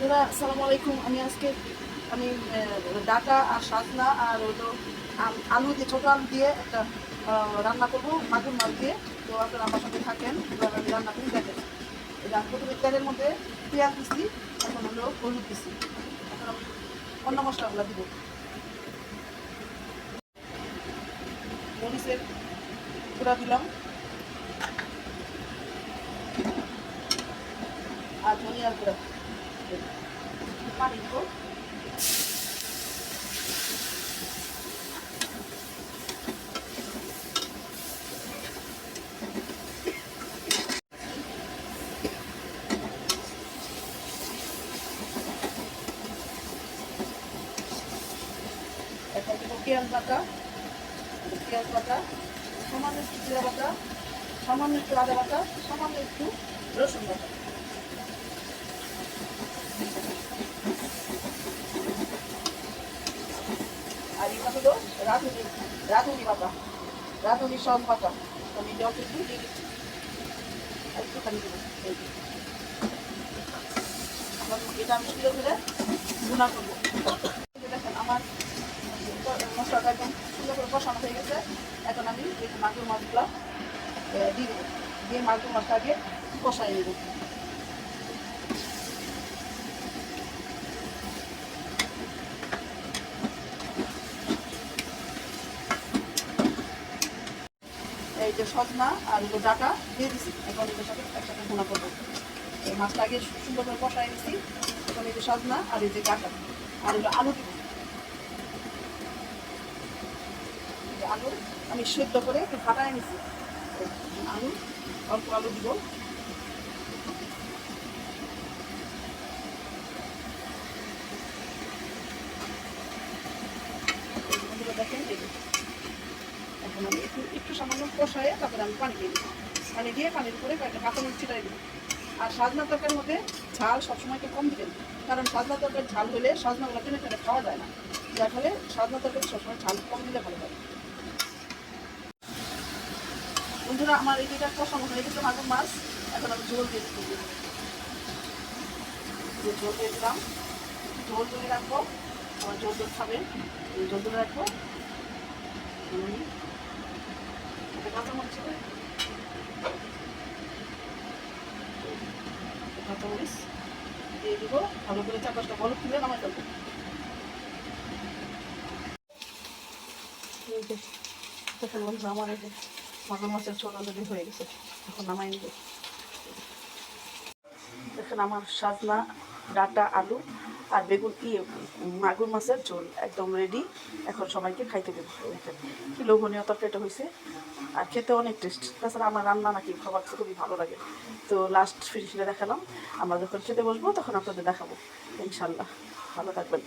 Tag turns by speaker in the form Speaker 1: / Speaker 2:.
Speaker 1: বন্ধুরা আসসালামু আলাইকুম। আমি ডাটা আর সাজনা আর হলো আলু দিয়ে ছোটো আলু দিয়ে একটা রান্না করবো মাগুর মাছ দিয়ে। তো আপনারা আমার সাথে থাকেন, এবার আমি রান্না করি দেখেন। এটা প্রথমে তেলের মধ্যে পেঁয়াজ দিচ্ছি, এখন হলো হলুদ দিচ্ছি, এখন আমি অন্য মশলাগুলো দিব। মরিচের গুঁড়া দিলাম আর ধনিয়ার গুঁড়া, পানি দিব। এখন দিব পেঁয়াজ বাটা, সামান্য একটু জিরা বাটা, সামান্য একটু আদা বাটা, সামান্য একটু রসুন বাটা। আর এটা হলো রাঁধুনি রাঁধুনি বাটা, রাঁধুনি সস বাটা। আমি জল একটু দিয়ে দিচ্ছি, একটুখানি দেবো। এটা আমি সুন্দর করে গুঁড়া করবো। দেখেন আমার মশলাটা একদম সুন্দর করে কষানো হয়ে গেছে। এখন আমি এই মাগুর মাছগুলো দিয়ে দেবো, দিয়ে মাগুর মাছটা আগে কষাই নেব। এই যে সজনা আর ডাটা দিয়ে দিচ্ছি, এখন এদের সাথে একসাথে ভুনা করবো। এই মাছটা আগে সুন্দর করে কষাই নিচ্ছি, এখন এই যে সজনা আর এই যে ডাটা আর এগুলো আলু দিব। আলু আমি সেদ্ধ করে একটু ফাটাই নিচ্ছি, আলু অল্প আলু দিব। দেখেন এখন আমি একটু সামান্য কষায় তারপরে আমি পানি দিয়ে দিব। পানি দিয়ে পানির উপরে কয়েকটা কাঁচামরিচ ছিটাই দিব। আর সাজনা তরকারির মধ্যে ঝাল সবসময় একটু কম দিবেন, কারণ সাজনা তরকারি ঝাল হলে সাজনাগুলো টেনে টেনে খাওয়া যায় না, যার ফলে সাজনা তরকারি সবসময় ঝাল কম দিলে ভালো হয়। বন্ধুরা আমার এই যেটা কষানো হয়ে গেছে মাগুর মাছ, এখন আমি ঝোল দিয়ে দিচ্ছি। ঝোল দিয়ে দিলাম, ঝোল তুলে রাখবো, আমার ঝোল খাবে, ঝোল তুলে রাখবো। কাঁচামরিচ কাঁচামরিচ দিয়ে দিব, ভালো করে 4-5টা বরফ তুলে নামাই ফেলবো। দেখেন বন্ধু আমার এই যে মাগুর মাছের ঝোল অলরেডি হয়ে গেছে, এখন নামাই নিব। দেখেন আমার সাজনা ডাটা আলু আর বেগুন মাগুর মাছের ঝোল একদম রেডি। এখন সবাইকে খাইতে দেবো। দেখেন কি লোভনীয় তরকারিটা হয়েছে, আর খেতে অনেক টেস্ট। তাছাড়া আমার রান্না নাকি খাবার খুবই ভালো লাগে। তো লাস্ট ফিনিশিংটা দেখালাম, আমরা যখন খেতে বসবো তখন আপনাদের দেখাবো ইনশাল্লাহ। ভালো থাকবেন।